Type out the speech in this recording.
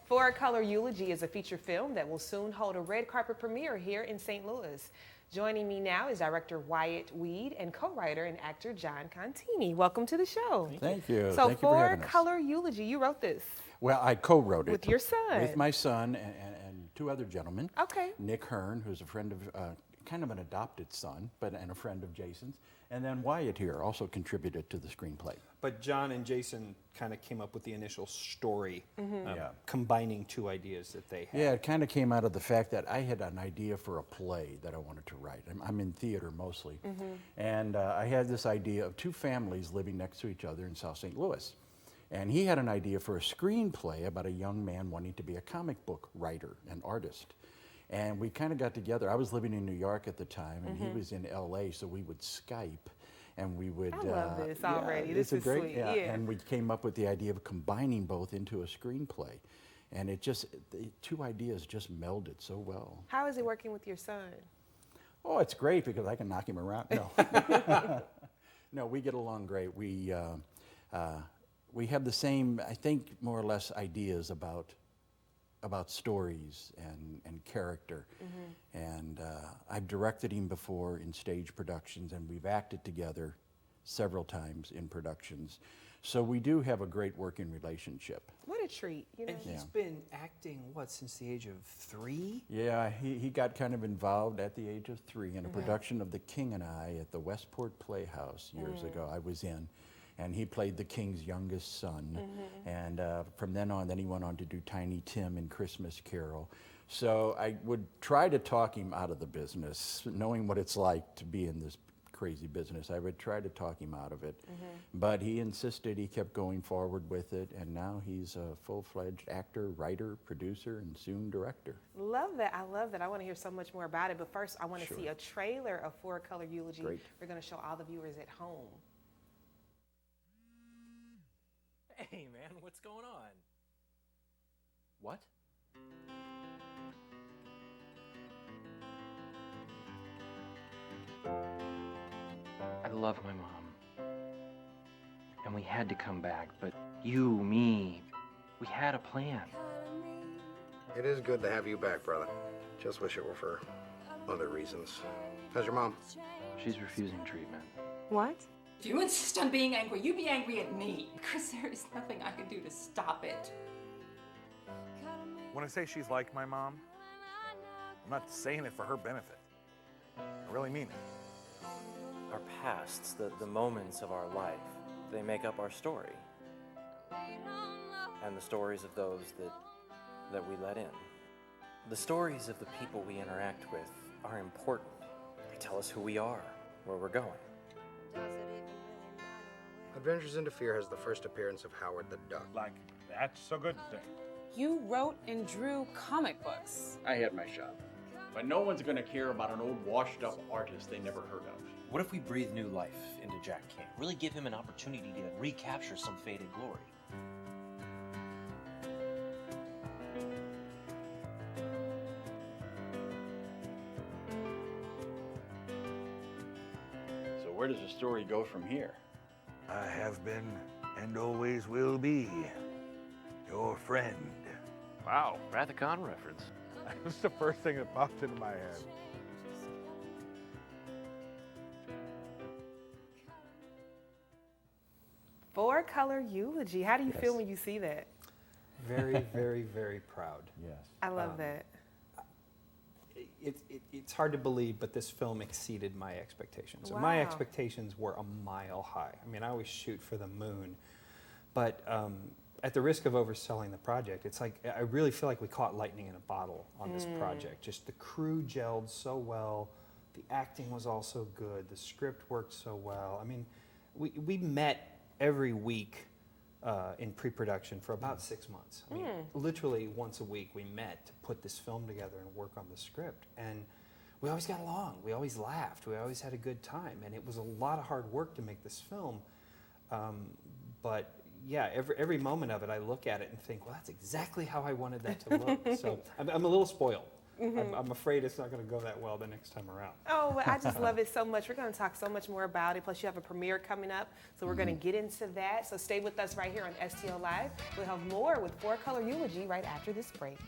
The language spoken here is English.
Four Color Eulogy is a feature film that will soon hold a red carpet premiere here in St. Louis. Joining me now is director Wyatt Weed and co-writer and actor John Contini. Welcome to the show. Thank you. So Thank you for having Four us. Color Eulogy, you wrote this. Well, I co-wrote it. With your son. With my son and two other gentlemen. Okay. Nick Hearn, who's a friend of, kind of an adopted son, and a friend of Jason's. And then Wyatt here also contributed to the screenplay. But John and Jason kind of came up with the initial story, combining two ideas that they had. Yeah, it kind of came out of the fact that I had an idea for a play that I wanted to write. I'm in theater mostly. And I had this idea of two families living next to each other in South St. Louis. And he had an idea for a screenplay about a young man wanting to be a comic book writer and artist. And we kind of got together. I was living in New York at the time, and he was in LA, so we would Skype, and we would. I love this already. This is great, sweet. yeah. Yeah. And we came up with the idea of combining both into a screenplay, and it just the two ideas just melded so well. How is it working with your son? Oh, it's great because I can knock him around. No, no, we get along great. We have the same, I think, more or less ideas about stories and character. And I've directed him before in stage productions, and we've acted together several times in productions. So we do have a great working relationship. What a treat, you know? And he's been acting, what, since the age of 3? Yeah, he got kind of involved at the age of 3 in a production of The King and I at the Westport Playhouse years ago. I was in. And he played the king's youngest son. And from then on, he went on to do Tiny Tim in Christmas Carol. So I would try to talk him out of the business, knowing what it's like to be in this crazy business. I would try to talk him out of it. But he insisted, he kept going forward with it, and now he's a full-fledged actor, writer, producer, and soon director. Love that. I love that. I want to hear so much more about it. But first, I want to see a trailer of Four Color Eulogy. Great. We're going to show all the viewers at home. Hey, man, what's going on? What? I love my mom. And we had to come back, but you, me, we had a plan. It is good to have you back, brother. Just wish it were for other reasons. How's your mom? She's refusing treatment. What? If you insist on being angry, you be angry at me. Because there is nothing I can do to stop it. When I say she's like my mom, I'm not saying it for her benefit. I really mean it. Our pasts, the moments of our life, they make up our story. And the stories of those that we let in. The stories of the people we interact with are important. They tell us who we are, where we're going. Adventures into Fear has the first appearance of Howard the Duck. Like, that's a good thing. You wrote and drew comic books. I had my shot. But no one's going to care about an old washed-up artist they never heard of. What if we breathe new life into Jack King? Really give him an opportunity to recapture some faded glory. So where does the story go from here? I have been and always will be your friend. Wow, Wrath of Khan reference. That's the first thing that popped into my head. Four Color Eulogy. How do you feel when you see that? Very, very, very proud. Yes. I love that. It's hard to believe, but this film exceeded my expectations. Wow. My expectations were a mile high. I mean, I always shoot for the moon. But at the risk of overselling the project, it's like, I really feel like we caught lightning in a bottle on this project. Just the crew gelled so well. The acting was also good. The script worked so well. I mean, we met every week in pre-production for about 6 months. I mean, literally once a week we met to put this film together and work on the script. And we always got along. We always laughed. We always had a good time. And it was a lot of hard work to make this film. But yeah, every moment of it, I look at it and think, well, that's exactly how I wanted that to look. So I'm a little spoiled. I'm afraid it's not going to go that well the next time around. Oh, but I just love it so much. We're going to talk so much more about it. Plus, you have a premiere coming up, so we're going to get into that. So stay with us right here on STL Live. We'll have more with Four Color Eulogy right after this break.